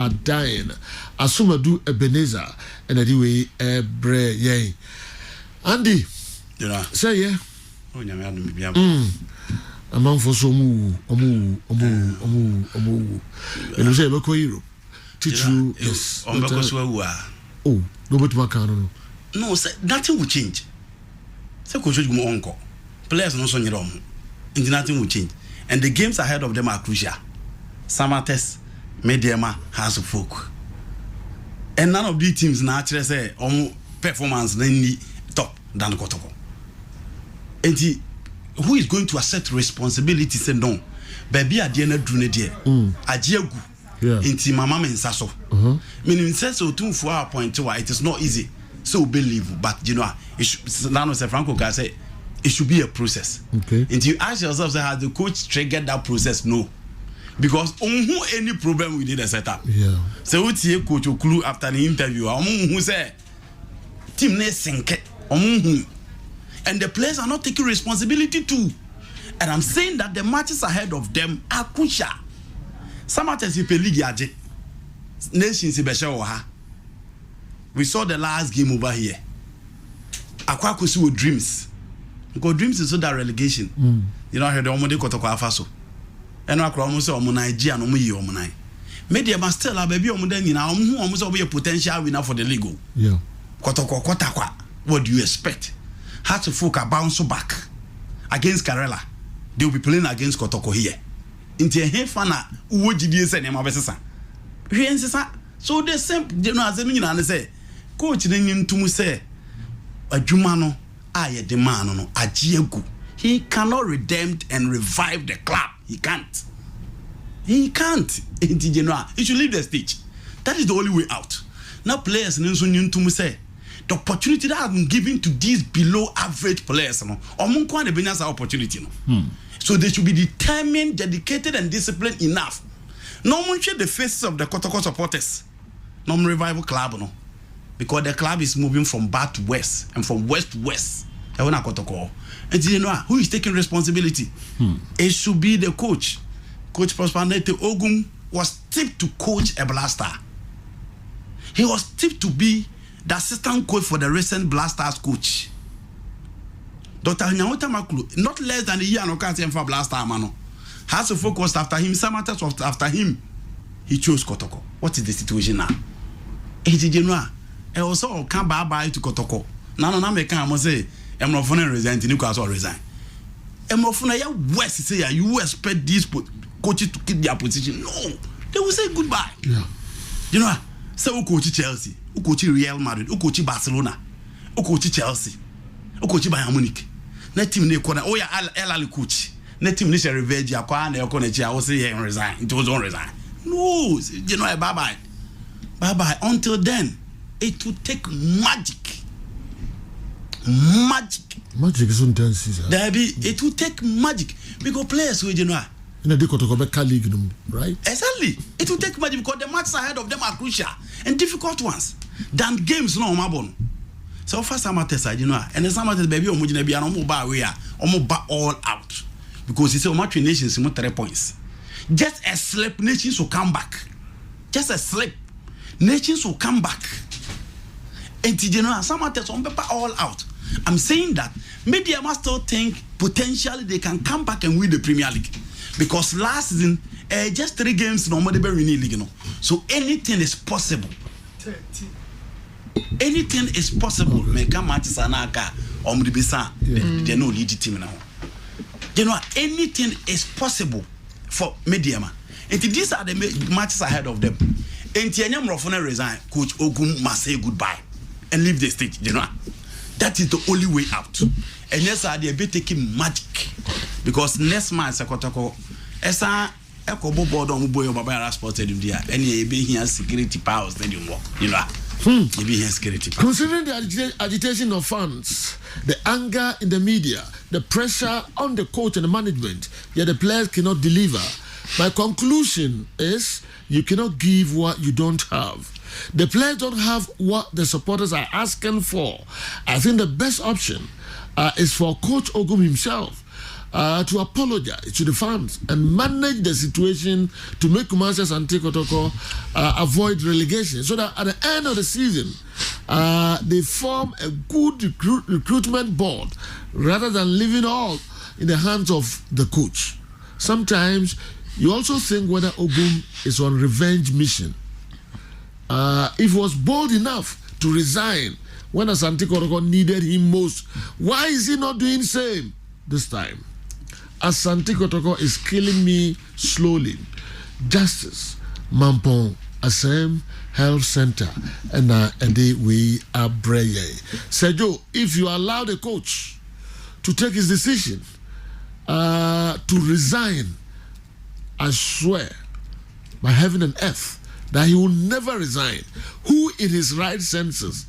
are dying. Asumadu Ebenezer and anyway bre yay. Andy, say yeah. A man for some omu. And you say local Europe. Teach you yes. Oh, nobody can. No, nothing will change. Say coach Ogum uncle. Players no so nyere and nothing will change. And the games ahead of them are crucial. Samates, Mediama, House of Folk. And none of these teams naturally say performance mainly top than Kotoko. And who is going to accept responsibility? Say no. Baby at the end of the day, Ajiagu. Inti mama mensaso. Meaning says so too for our point to it is not easy. So believe, but you know, it should, Franco can say it should be a process. Okay. And you ask yourself, say, has the coach triggered that process? No. Because any problem we did a setup. Yeah. So what's here coach Okulu after the interview? Who say team ne sink and the players are not taking responsibility too. And I'm saying that the matches ahead of them are crucial. Some matches you play league yaje. Nations we saw the last game over here. Akwakusi with dreams. Because dreams is so that relegation. You know, I heard the Omode Kotoko Afaso. And I almost say Omunai and Omuyi Omunai. Media must tell our baby Omuden, you know, who almost be a potential winner for the league. Yeah. Kotoko Kotakwa. What do you expect? How to folk bounce back against Karela. They will be playing against Kotoko here. Into a hefana, who did you say, Nemabesa? So the same, you know, as I say, coach didn't to say, a Jumano, I a demand no, a Jiegu. He cannot redeem and revive the club. He can't. He can't. He should leave the stage. That is the only way out. Now, players need to say, the opportunity that has been given to these below average players, no, opportunity. No. So they should be determined, dedicated, and disciplined enough. No one share the faces of the Kotoko supporters. No revival club, no. Because the club is moving from bad to west and from west to west. And you know who is taking responsibility? It should be the coach. Coach Prosper Ogum was tipped to coach a Blaster. He was tipped to be the assistant coach for the recent Blasters coach. Dr. Nyawota Makulu, not less than a year and occasion for Blaster Mano. Has to focus after him, some matters after him. He chose Kotoko. What is the situation now? General. I also can't buy to Kotoko. Now, I must say, I'm not going to resign. Newcastle resign. I'm not going to West say you expect these coaches to keep their position. No, they will say goodbye. Yeah. You know, so who coach Chelsea, who coach Real Madrid, who coach Barcelona, who coach Chelsea, who coach Bayern Munich. Net team ne corner. Oh yeah, El coach. Net team ne share revenge. Akwa na yoko nechi. I will say here resign. It was on resign. No, you know, bye bye. Until then, it will take magic. Magic is intense. It will take magic because players who you know. In the Kotoka league, right? Exactly. It will take magic because the matches ahead of them are crucial and difficult ones than games no mabon. So first I'm at you know, and some of the baby omujina be an omoba we are all out because it's a match nations 3 points. Just a slip, nations will come back. Just a slip, nations will come back. And you know, some of the all out. I'm saying that media must still think potentially they can come back and win the Premier League because last season just 3 games normally be winning league, you know. So anything is possible. Anything is possible. Make matches anaka omribisa. They no lead team now. You know, anything is possible for Mediama. And these are the matches ahead of them. And Tianyam Rofona resign, Coach Ogum must say goodbye and leave the stage. You know, that is the only way out. And yes, they be taking magic because next month Sakotoko, Esa Ekobo board on Muboyo Babara Sports Stadium there, and he be here security power stadium work. You know. Considering the agitation of fans, the anger in the media, the pressure on the coach and the management, yet the players cannot deliver, my conclusion is you cannot give what you don't have. The players don't have what the supporters are asking for. I think the best option is for Coach Ogum himself to apologize to the fans and manage the situation to make Kumasi Asante Kotoko avoid relegation, so that at the end of the season they form a good recruitment board rather than leaving all in the hands of the coach. Sometimes you also think whether Ogum is on revenge mission. If he was bold enough to resign when Asante Kotoko needed him most, why is he not doing the same this time? Asante Kotoko is killing me slowly. Justice, Mampong, Assam Health Center, and we are Breye. Sergio, if you allow the coach to take his decision to resign, I swear by heaven and earth that he will never resign. Who in his right senses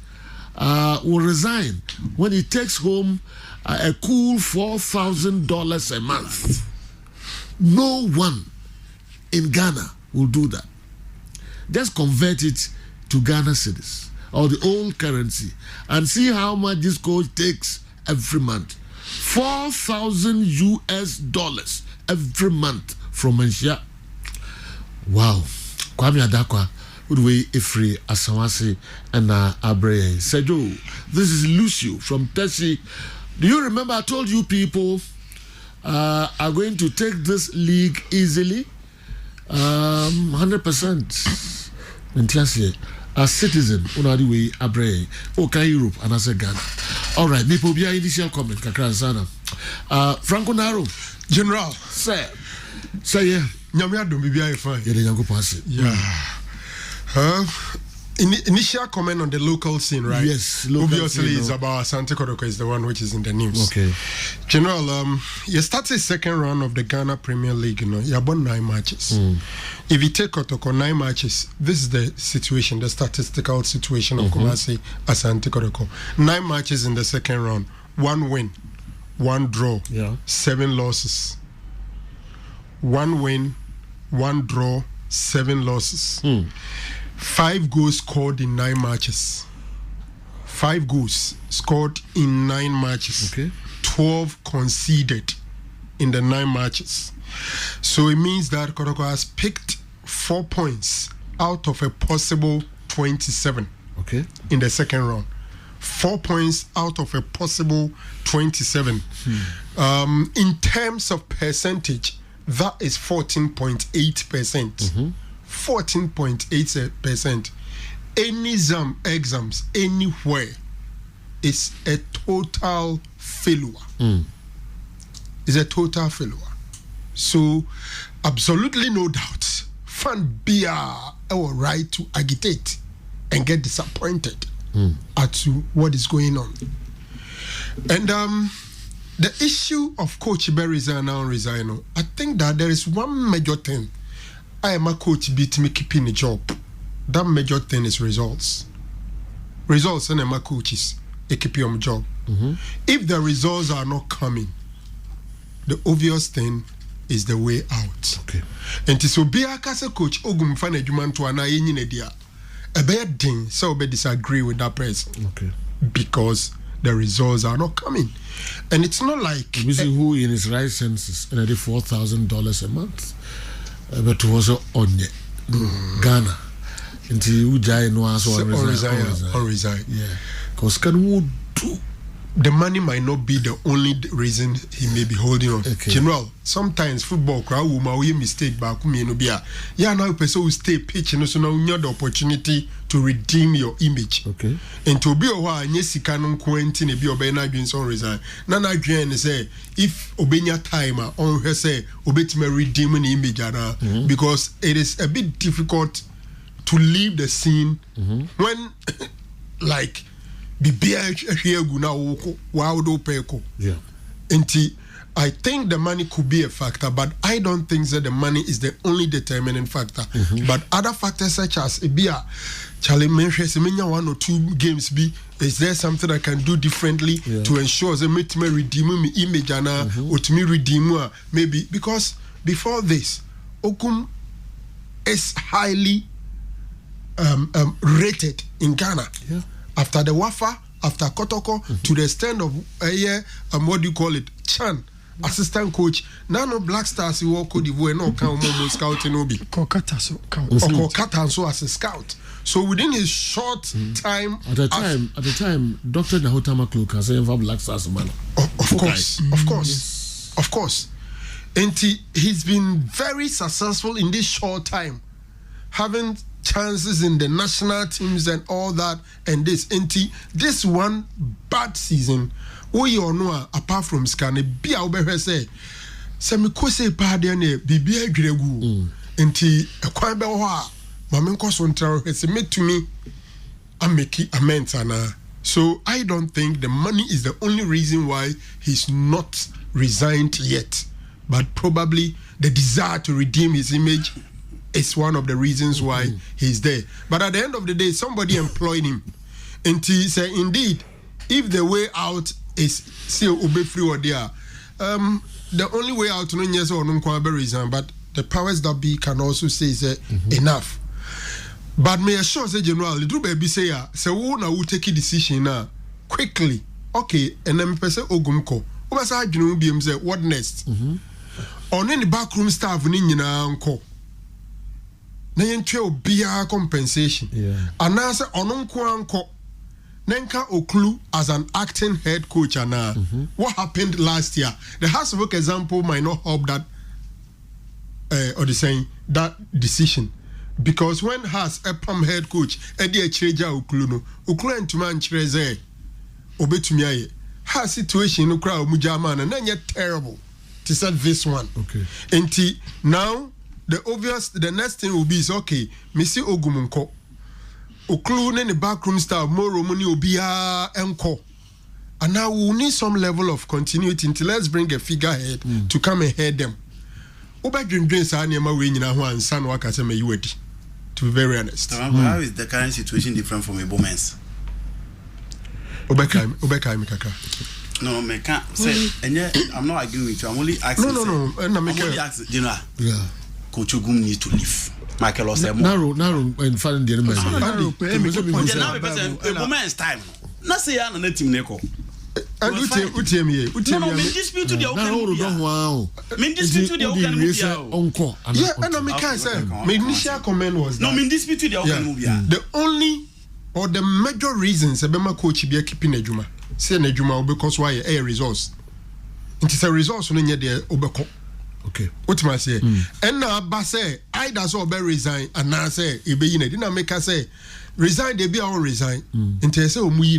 will resign when he takes home a cool $4,000 a month? No one in Ghana will do that. Just convert it to Ghana cedis or the old currency and see how much this coach takes every month. $4,000 every month from Malaysia. Wow. Kwame Adakwa, Udwe Ifri Asawasi, and Abreye. Sergio, this is Lucio from Tessie. Do you remember I told you people are going to take this league easily? 100%. As citizen, Unadiwe Abreye, Oka Europe, and as a Ghana. All right, Nipo Bia initial comment, Kakrazana. Franco Naro. General. Sir. Say, yeah. Nyamia don't be fine. Yeah. Initial comment on the local scene, right? Yes. Obviously, it's about Asante Kotoko is the one which is in the news. Okay. General, you started second round of the Ghana Premier League, you know, you have won 9 matches. If you take Kotoko 9 matches, this is the situation, the statistical situation of Kumasi Asante Kotoko. 9 matches in the second round, 1 win, 1 draw, 7 losses. 1 win, 1 draw, 7 losses. 5 goals scored in 9 matches. 5 goals scored in 9 matches. Okay. 12 conceded in the 9 matches. So it means that Kotoko has picked 4 points out of a possible 27. Okay. In the second round. 4 points out of a possible 27. In terms of percentage, that is 14.8%. 14.8%. Any exams anywhere is a total failure. It's a total failure. So, absolutely no doubt, fan be our right to agitate and get disappointed at what is going on. And the issue of Coach Berrizana and Rizano, I think that there is one major thing. I am a coach beat me keeping a job. That major thing is results. Results and I'm a coaches, they keep you on job. If the results are not coming, the obvious thing is the way out. Okay. And so be a coach Ogum fan eduman to an idea. A bad thing, so we disagree with that person. Okay. Because the results are not coming. And it's not like you see who in his right senses and $4,000 a month. But was on Ghana until Ujai no answer on resign. Yeah. Because can we do the money might not be the only reason he may be holding on. Okay. General, sometimes football crowd will make mistake back now person will stay pitching so now you have the opportunity to redeem your image. Okay. And to be a while yes canon quentin be obena dreams on resign. Nana Dream say if obenya time on her say obetime redeem an image because it is a bit difficult to leave the scene when like yeah. I think the money could be a factor, but I don't think that the money is the only determining factor. But other factors such as Charlie mentioned 1 or 2 games is there something I can do differently to ensure that me redeem my image or to me redeem maybe because before this Ogum is highly rated in Ghana. Yeah. After the Wafa, after Kotoko, to the extent of what do you call it, Chan, assistant coach. Now no Black Stars who Cote d'Ivoire no can more scouting obi. Kokata so count. Kokata so as a scout. So within a short time, at the time, Dr. Nahotama Kluk has said for Black Stars man. Of course. And he's been very successful in this short time, having chances in the national teams and all that. And this one bad season, we all know apart from Scane, be our better say, Semikose Padiane, Bibia Gregu, a quite bewa. Mamenko Sontra has made to me a make amends. So I don't think the money is the only reason why he's not resigned yet, but probably the desire to redeem his image is one of the reasons why he's there. But at the end of the day, somebody employed him, and he said, indeed, if the way out is still obey free or there, the only way out no yes or no reason, but the powers that be can also say enough. But may assure say general, the baby say who now will take a decision now quickly. Okay, and then person Ogumko. What's I do be say what next? On any backroom staff ni nyina anko. Na yentwe obia compensation. And now say ononko anko. Nenka Oklu as an acting head coach and what happened last year? The Hasbrook example might not help that or the saying that decision. Because when has a PAM head coach, Eddie Cheja Ukluno, Uklan to man Treze, Obetumiaye, has situation no crowd Mujaman, and then yet terrible to set this one. Okay. And now the next thing will be is okay, Missy Ogumunko, Uklun in the backroom staff, more Romani Obia Enko. And now we need some level of continuity until let's bring a figurehead to come and head them. Obadrin Dreams are near my wing in a one son Wakasema Uedi. To be very honest. How is the current situation different from a woman's? Obeka Kaka. No, I can't say, and yet I'm not arguing with you. I'm only asking. No, I'm only asking, General. Yeah. Coach Ogum need to leave. Michael or Sam. Narrow, and finding the enemy. A woman's time. Not say I'm a team Neko. And dispute to the wow. Dispute to the uncle. Yeah, and I say, my initial comment was no, dispute to the the only or the major reasons a Bema coach be keeping a Juma. Say a Juma because why a resource. It is a resource when you're there, Obeko. Okay. What am I say? And now, Basse, I does all be resign, and now say, you be in it. Didn't make us say, resign, they be all resign. And say, we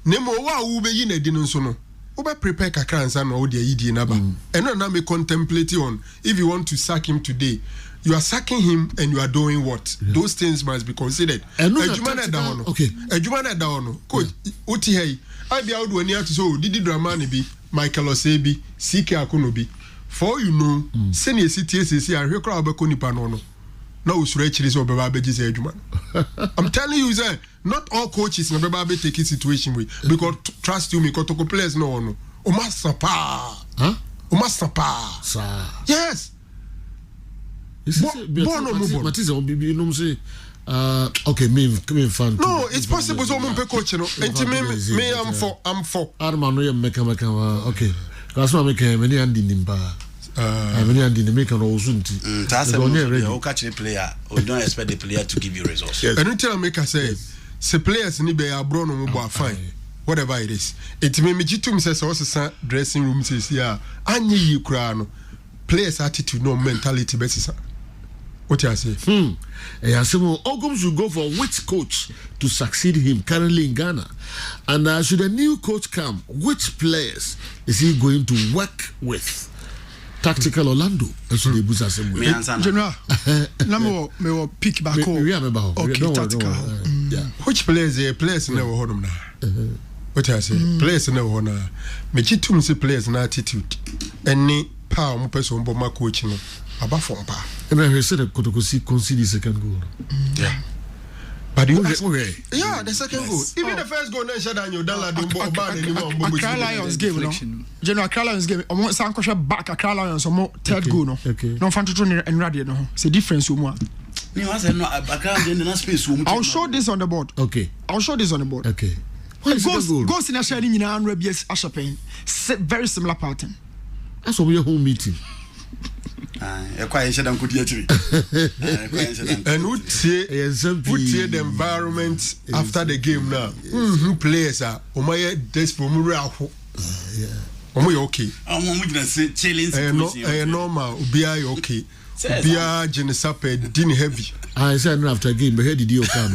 Nemo wa ube yine dinu sono. Ube prepare kakra and san or the idi naba. And now me contemplate on if you want to sack him today, you are sacking him and you are doing what? Those things must be considered. Okay. A Jumana daono. Coach, uti hey. I be out when you have to so Didi Dramani be Michael Osebi, CK Akunobi. For you know, send your CTSC and your crowd Bakuni Panono. No, stretches or Babaji Edgeman. I'm telling you, sir, not all coaches in Babaji take a situation with because trust you, me, Kotoko players no. Umasapa. Huh? Umasapa. Sir. Yes. Okay, me fan. No, it's possible so mumpe coach no. Enti me I'm for. Arma no make okay. That's why make many andi nimba. Many andi make no osunti. That's a catch the player. We don't expect the player to give you results. And until I make I say players ni be abro no mo fine. Whatever it is. It me jitum says also dressing room says here. Anyi yi kura no. Players attitude no mentality better. What you say? Ogum should go for which coach to succeed him currently in Ghana, and should a new coach come, which players is he going to work with? Tactical Orlando. General, me will pick back up. Okay, tactical. Which players? Players never hold them now. What you say? Players never hold now. Me chitum say players na attitude. Any power mo person bo ma coach no. About from pa. And I said that Kotokosi conceded second goal. Yeah. But you yeah, the second goal. Even the first goal, then Shadan, Dala, Karela Lions game, no. General Karela Lions game. I want Sanko back a Karela Lions or more third goal, no. No fan to turn and radio, no. It's a difference, I'll show this on the board. Okay. I'll show this on the board. Okay. Goals in a sharing in 100 years Ashapain. Very similar pattern. That's why home meeting. And would say the environment after the game now. Players are desperate. Okay. Normal, be okay. Be a Genesape, didn't heavy. I said after a game, but did you come?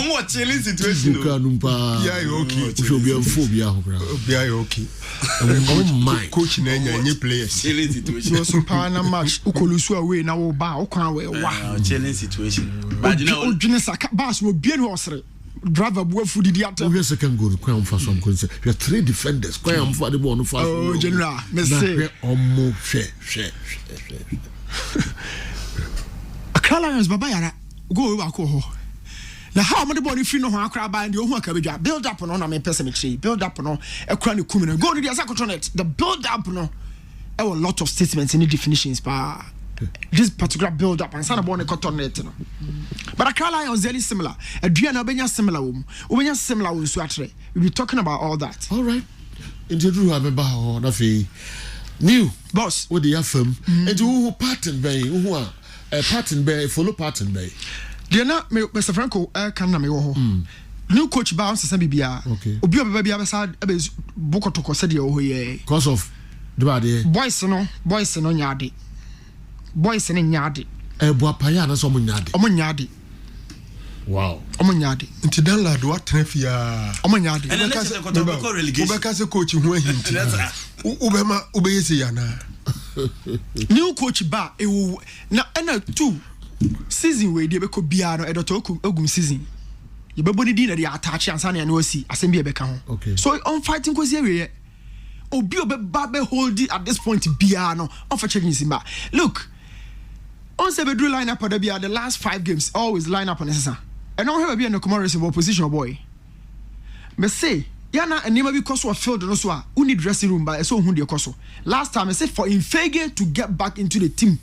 More chilling situation. Okay. Should be a phobia. Be okay. My coach and your players. Chilling situation. Some power match. Ukolusu away now. Bow can't wear. Wow. Chilling situation. But you know, Genesaka Bass will be an horse. Driver boy food idiot. We second goal. Crown for some concern. We have 3 defenders. Crown for the one for. Oh, General. Me say. Share. Karela Lions baba yara go over ko. Na how many body free no ho akra ba and ohu akabedwa build up no na me person me build up no ekra ne kum no go no dey asakotonet the build up no a lot of statements and definitions pa this particular build up and sana born e cotonet no but Karela Lions very similar adua na obenya similar wo so atre we be talking about all that. All right, into do have ba ho na fe new boss with the FM and who pattern bay who are pattern bay follow pattern bay. Dear na Mr. Franco can na me wo new coach bounce say bibia obi obeba bia be sa be bokotoko say de wo ye because of the bad boys no nyaade boys no nyaade buapaya na so mo nyaade wow omo nyaade nti dan lad what trafia omo nyaade and let's say Kotoko relegation obeka say coach hu ahinti ubema ubeyese yana new coach ba ewu na na 2 season we dey be ko bia no Dr. Ogum season you be body din na dey attach ansa na no si asem bi e be ka ho so on fighting ko see we obi obeba be hold it at this point bia no on for checking simba look on say be do line up on the last 5 games always line up on essa and on have be no comparison opposition boy me say yana enema bi koso of field no so a we need dressing room ba so hu de koso last time I said for Infege to get back into the team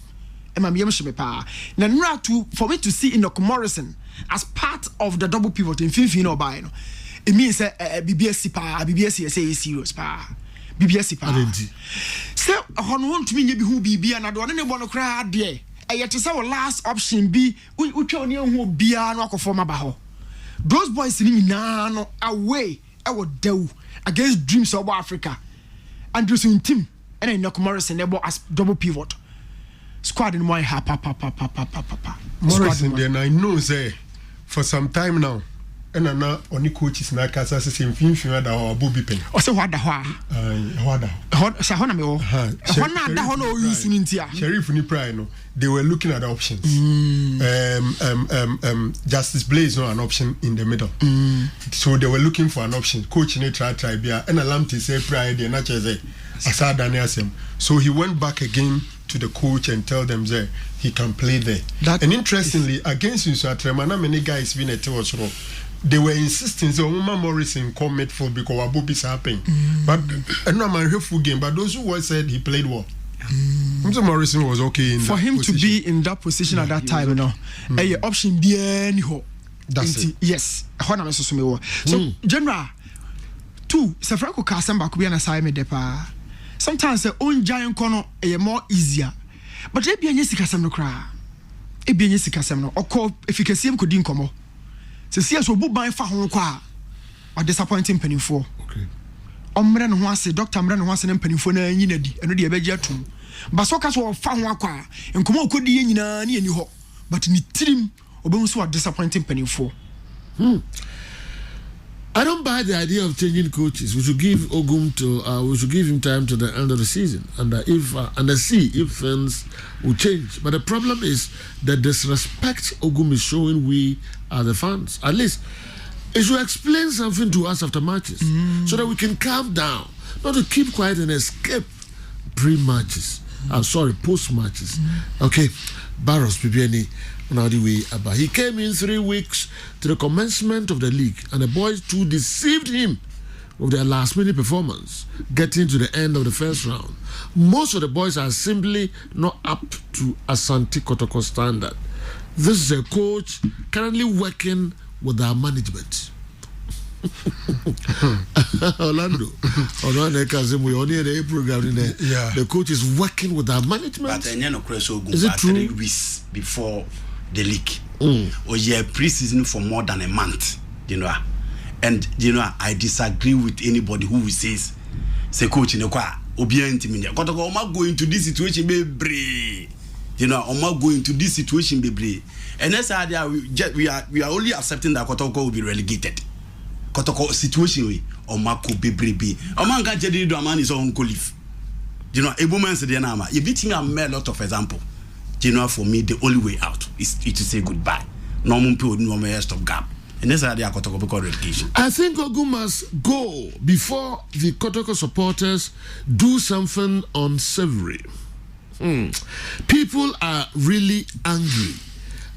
Emma Yemshebe pa na nra to for me to see Enoch Morrison as part of the double pivot in Finfin or by no it means BBS pa BBS say serious pa BBS pa say on want to me be who BB and do ne bono kra de yet say last option be we twa ne hu bia no akofo ba ho those boys ni na no away our dew against dreams of Africa and do some team and Enoch Morrison they as double pivot squad in my Morrison then I know say for some time now and na only coaches na kasa say Finfin da ho Bobby Pen o say what da ho say ho na me ho na da ho no use ni ntia Sheriff ni pride no they were looking at the options Justice Blaze no an option in the middle so they were looking for an option coach ni try bia and Lamte say pride dey na che say asa Daniel Asem so he went back again to the coach and tell them that he can play there and interestingly against Lose-Athon na many guys been at was wrong they were insisting so Morrison come midfield because Wabobi's happening but no man full game but those who were said he played well Mr. Morrison was okay in for him position. To be in that position at that time no option bien ho that's it yes so general 2 Sir Franco Kasamba could be an assignment depa sometimes the own giant corner a more easier but e bien yesikasem no kra e bien yesikasem no okọ efficacy ko din komo se sia so buban fa ho kwa a disappointing penifo okay omre no ho ase doctor mre no ho ase ne penifo na anyi na di eno de ebeji atum ba so ka so fa ho akwa enkomo okodi ye nyina na ani ho but ni tirim obehu so a disappointing penifo I don't buy the idea of changing coaches. We should give Ogum we should give him time to the end of the season, and see if things will change. But the problem is the disrespect Ogum is showing. We are the fans. At least it should explain something to us after matches, so that we can calm down, not to keep quiet and escape pre-matches. Post-matches. Okay, Barros Bibiani. He came in 3 weeks to the commencement of the league, and the boys too deceived him with their last-minute performance, getting to the end of the first round. Most of the boys are simply not up to Asante Kotoko standard. This is a coach currently working with our management. Orlando. The coach is working with our management. But Is it true? 3 weeks before the league. Or yeah, pre-season for more than a month. And I disagree with anybody who says, "Say coach, Kotoko Oma go into this situation, baby. Oma go into this situation, baby. And that's how we are only accepting that Kotoko will be relegated. Kotoko situation Oma could be baby. Oma can't get the man is on leave. A woman said, "You beating a lot of example." For me, the only way out is to say goodbye. Normal people no stop gap. And that's how they are Kotoko relegation. I think Ogum must go before the Kotoko supporters do something unsavory. People are really angry.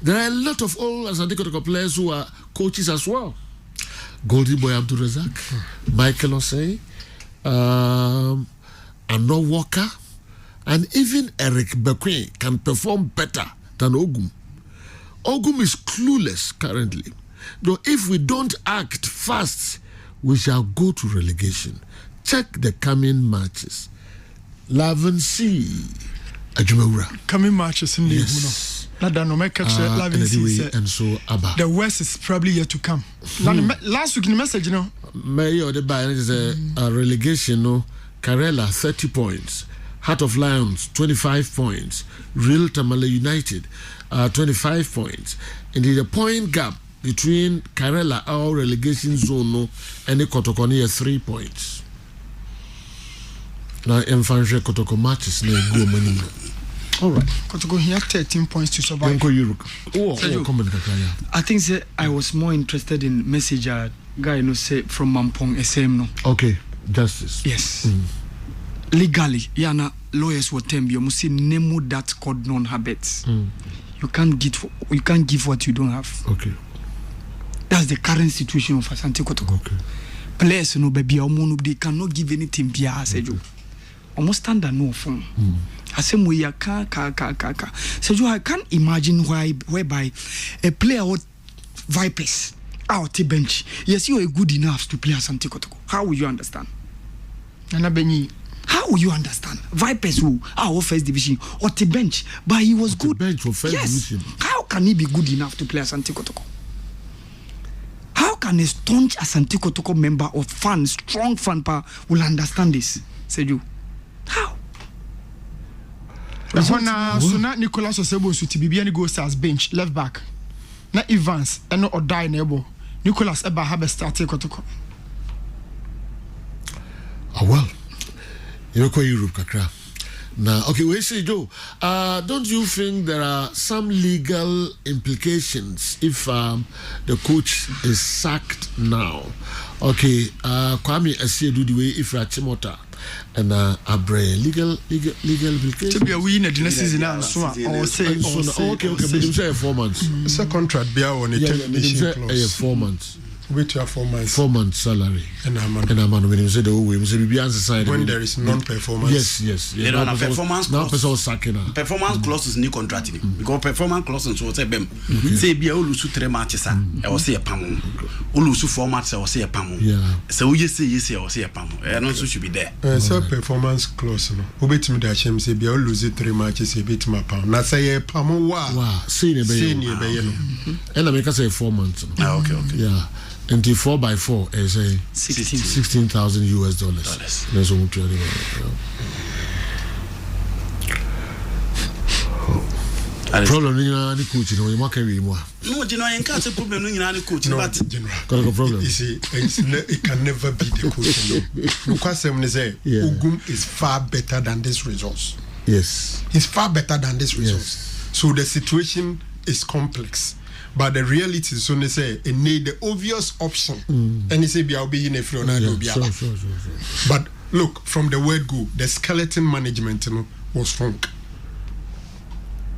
There are a lot of old Asante Kotoko players who are coaches as well. Goldie Boy Abdul Razak, Michael Osei, Anno Walker, and even Eric Bequin can perform better than Ogum. Ogum is clueless currently. Though if we don't act fast, we shall go to relegation. Check the coming matches. Lavency Ajumura. Coming matches in the and so Abba. The worst is probably yet to come. Last week in the message, Mayor the Bayern is a relegation, Karela 30 points. Heart of Lions 25 points. Real Tamale United 25 points. And the point gap between Karela, our relegation zone, and the Kotoko near 3 points. Now, Mfanche Kotoko matches near go money. All right. Kotoko here 13 points to survive. I think I was more interested in message guy say from Mampong SM no. Okay, justice. Yes. Legally, yana lawyers will tell you must name that called non-habits. You can't give what you don't have. Okay. That's the current situation of Asante Kotoko. Okay. Players no baby they cannot give anything bia Sejo. Almost stand no phone. Asem we ka. Sejo, I can't imagine whereby a player with Vipers out the bench. Yes, you are good enough to play Asante Kotoko. How will you understand? How will you understand? Vipers who our first division or the bench, but he was good. Bench for first division. How can he be good enough to play Asante Kotoko? How can a staunch Asante Kotoko member or fan, strong fan will understand this? Said you. How? So now Nicolas Osebo to be goes as bench left back. Na Evans and or die neighbor. Nicolas Eba have a starting Kotoko. Well, you're quite Europe, Kakra. Now, okay, we say, Joe, don't you think there are some legal implications if the coach is sacked now? Okay, Kwame Asie do the way if Rachimota and Abre legal implications. To be a winner in the season now, so or say, okay, but you say 4 months. It's a contract, be on a termination clause. 4 months. Wait 4 months. 4 months salary. And I'm when you say the way we say when there is non-performance. Yes. They don't have performance now clause. Performance clause is new contracting because performance clause is what say bem. Say be a lose 3 matches I will say a pam. Lose 4 matches I will say a pam. Yeah. So you say yes I will say a pam. And also should be there. So performance clause no. Obetimi da chem say be a lose 3 matches a bit ma pam. Na say pam wa. Say ne be no. And I make say 4 months. Okay. Yeah. And the 4x4 is a $16,000 US. That's what we're problem in any coach, you know, you can't carry more. No, you know, I can't problem in any coach. No, but problem. You see, it can never be the coach. Because Ogum is far better than this resource. Yes. He's far better than this resource. Yes. So the situation is complex. But the reality is, so they say, it need the obvious option. And they say, I'll be in a front. Sure. But look, from the word go, the skeleton management was wrong.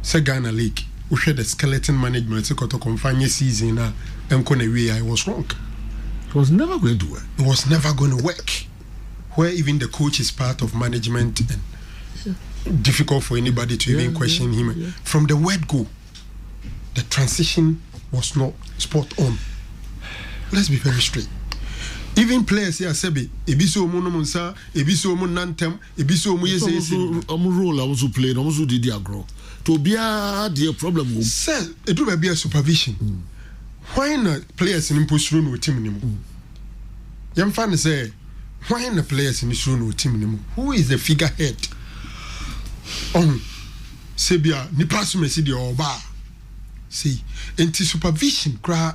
Say Ghana League, we had the skeleton management, so to confine season, and I was wrong. It was never going to work. It was never going to work. Where even the coach is part of management, and difficult for anybody to even question him. Yeah. From the word go, the transition was not spot on. Let's be very straight. Even players here say ebiso mu no munsa ebiso mu nantem ebiso mu yesi role also play also did agro to be a problem sir it will be a supervision why not players in push through no team anymore yam fan say why not players in through no team anymore who is the figurehead on sebia ni pass me see the oba see anti supervision cry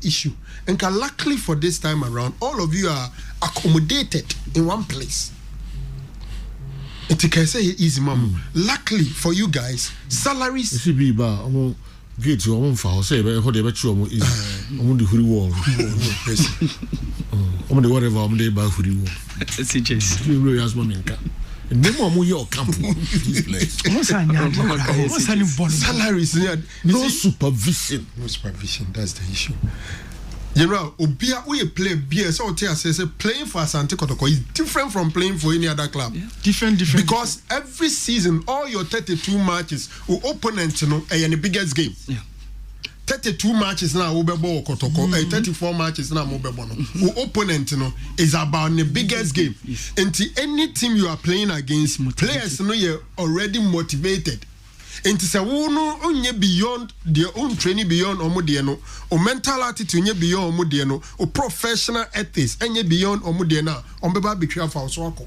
issue and luckily for this time around all of you are accommodated in one place. It can say easy mom. Luckily for you guys, salaries see be ba get your own for say be how dey bet you is the huri wall the whatever dey ba huri wall see just you really as maminka nemo mo your camp this place salaries no supervision that's the issue. You know, Obia we play BS so say playing for Asante Kotoko is different from playing for any other club. Yeah. Different. Because every season, all your 32 matches, opponent, you know, the biggest game. Yeah. 32 matches now, Ubebo Kotoko, 34 matches now, Ubebo. Opponent, you know, is about the biggest game. Yes. Until any team you are playing against, players, you know, you're already motivated. And to say, onye beyond their own training, beyond omudiano, or mental attitude, beyond omudiano, or professional ethics, and beyond omudiana, on beba betray for swako.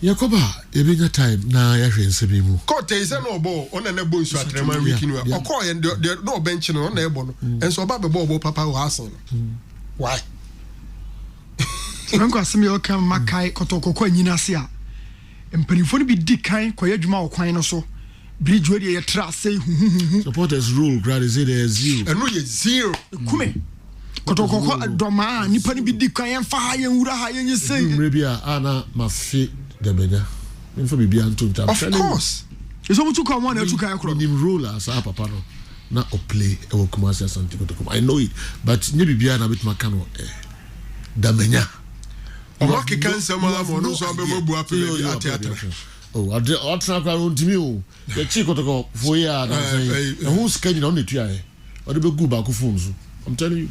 Yakoba, a bigger time now, Yashin Sebimu. Cote is an obo on an ebo so at Reman Wikin, or call and there no bench on the ebo, and so Baba Bobo Papa Hassan. Why? Uncle Samuel Kerm Makai Kotoko Ninasia. Mpanimfo bi di kan koye adwuma okwan no so bridge wey dey tra say supporters rule grad is it zero eno ye zero kume kotoko doma nipa ni bi di kan en fa ha yen wura ha yen say mrebia ana mafi demenya info bibia nto ntam of course eso mutu kwa mo na etu kan kro nim rule as a papa no na o play e wo Kumasi Asante Kotoko I know it but nye bibia na bituma kan o demenya Omaki cancer mama no so abemo bu apele at theater. Oh, I try to run to me. The chico to go for ya na say. Who's schedule on the tua? Or the go back phones. I'm telling you.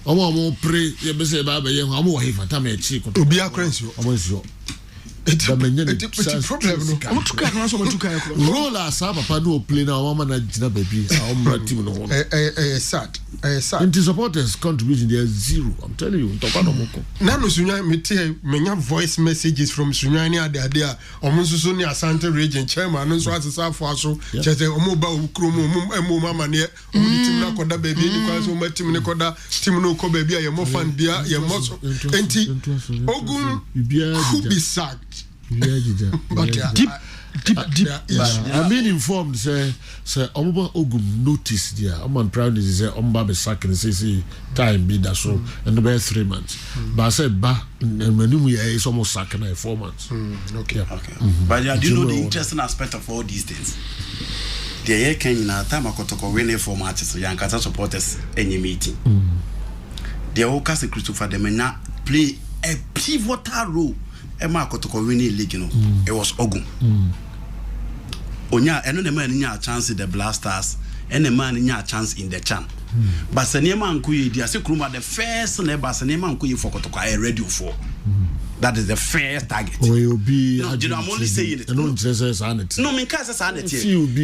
Omo pray, ye be say baba ye omo wa hifa ta me chico. Obi akransi o. Omo sio. It's a problem no. I'm too kind so too kind. Roll as papa no play na mama na jina baby. Our team no. Sad. And the supporters contribution there zero. I'm telling you. Topa no moko. Na no sunya menya voice messages from sunya ni ade omo susu ni Asante region chairman no so asesa fo aso chete omo ba ukromo omo mama ne omo team na koda baby ni kwa so team ne koda team no ko baby ya mo fan bia ya mo so enti Ogum could be sacked. But deep. I've been informed say Omba Ogum notice there. Oman proud is say Omba be sack and say time be that so and about 3 months. But I said and when we is almost sack and 4 months. Okay. But do you know the interesting aspect of all these things? The year came in a time Kotoko winning 4 matches so young Kata supporters any meeting. The Oka Christopher Demena play a pivotal role. Emma Kotoko winning league, you know, it was Ogum. Onya, and no man in a chance in the Blasters, and a man in a chance in the Chan. But Sanema and Kuyi, the Asekruma, the first neighbor, Sanema and Kuyi for Kotoko, I ready for. That is the first target. Or you'll be, no, I'm only saying it. No, Minkas sanity.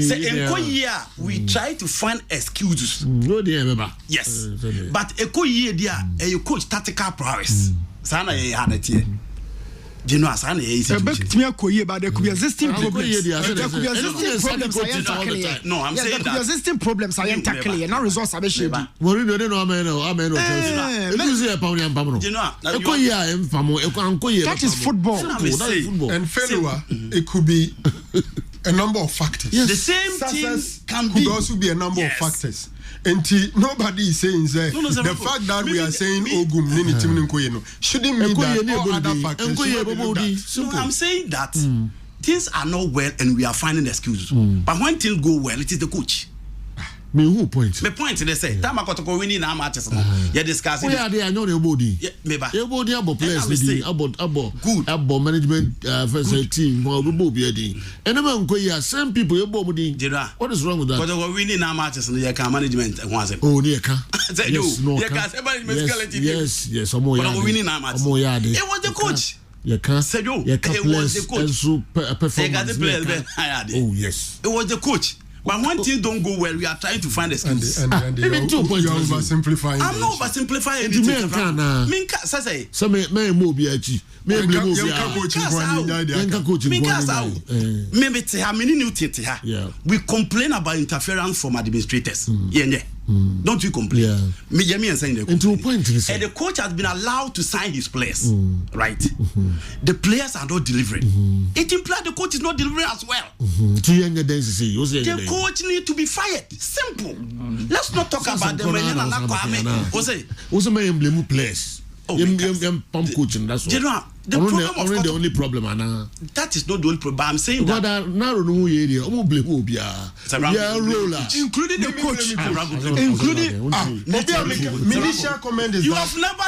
Say, in Koya, we try to find excuses. No, dear, yes. But a Koya, dear, a coach tactical prowess. Sana, a hanity. You know, as an easy. But there could be existing problems. No, I'm saying that existing problems. I am tackling and now resource. I should. That is football. And failure, it could be a number of factors. Yes. The same thing could also be a number of factors. And nobody is saying that the fact that we are saying Ogum shouldn't mean that all other factors. No, I'm saying that things are not well and we are finding excuses. But when things go well, it is the coach. Me who point? Me point they say time Kotoko winning na matches no. You discuss it. Yeah, they are not body. Yeah, meba. Everybody about players about good about management first team or go be a and I'm going same people what is wrong with that? Kotoko winning na matches no you can management once. Oh, you can. Yes, no. You can management yes. Kotoko winning na matches. It was the coach. You can't. It was the coach. Oh yes. It was the coach. But when things don't go well, we are trying to find excuses. And even 2 points. You are oversimplifying. I'm not oversimplifying anything. Minka say. So me mo bi achi. Me blame mo bi. Minka sao. Me te ha mini new te ha. We complain about interference from administrators. Yeah. Don't you complain? Yeah. Me and saying the into a point. And the coach has been allowed to sign his players, right? The players are not delivering. It implies the coach is not delivering as well. The coach need to be fired. Simple. Let's not talk about the players. Coaching. That's all. The only problem, that is not the only problem. I'm saying that including the coach, including militia comment is you that have never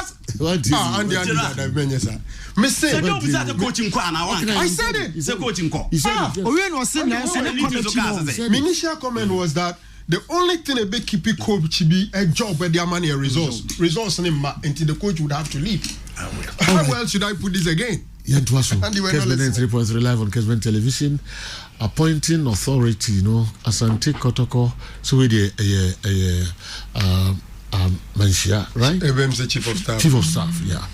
I said it. It's a coaching call. Militia comment was that the only thing a big keepy coach should be a job where their money a resource until the coach would have to leave. How well should I put this again? Kesben 3.3 live on Kesben television. Appointing authority, Asante Kotoko. So we Manshia, right? ABM's chief of staff. Chief of staff, yeah.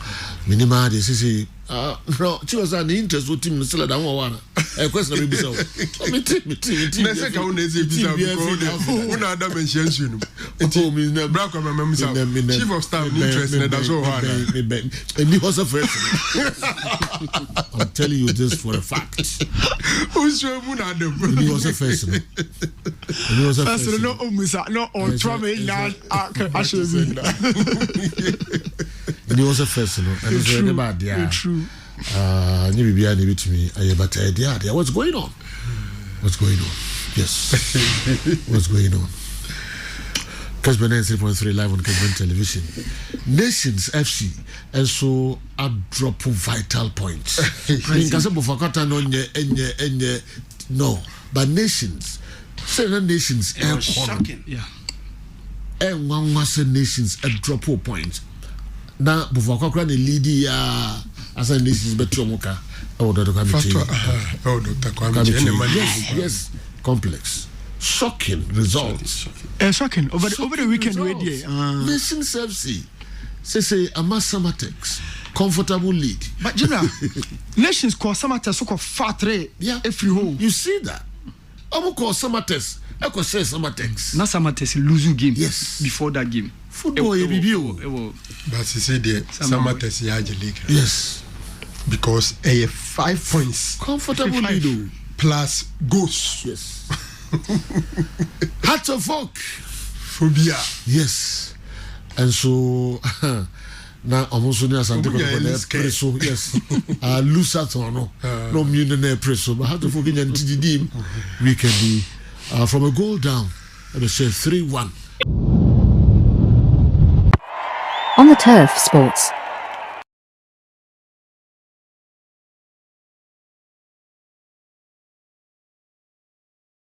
Minima, they say, no, she was an interest with him, still at one. A question of himself. Chief of staff, interested, that's all. And he was a first. I'm telling you this for a fact. Who's your moon? He was a first. He was a first. No, on trauma, and he was a first, and it was very bad. Yeah, true. What's going on? What's going on? Yes. What's going on? Kesben 3.3 live on Kesben television. Nations FC and so a drop of vital points. No, but nations, certain nations, shocking. Yeah. And one was nations a drop of points. Now, before Cochrane lead as a nations Betromoka. Oh, Dr. Yes, complex. Shocking results. Shocking. Over the weekend, Nations FC say a mathematics comfortable lead. But you know, nations call Samatex so called fat rate. Yeah, every home. You see that? I will call Samatex. I could say Samatex. Not Samatex lose game. Yes. Before that game. Football but you say the Samatex league. Yes. Because 5 points comfortable lead plus goals. Yes. Heart of folk phobia. Yes. And so now almost near Asante Preso. Yes. Lose-Athon no millionaire Preso. But how to forget NTD we can be from a goal down. Let me say 3-1. On the Turf Sports.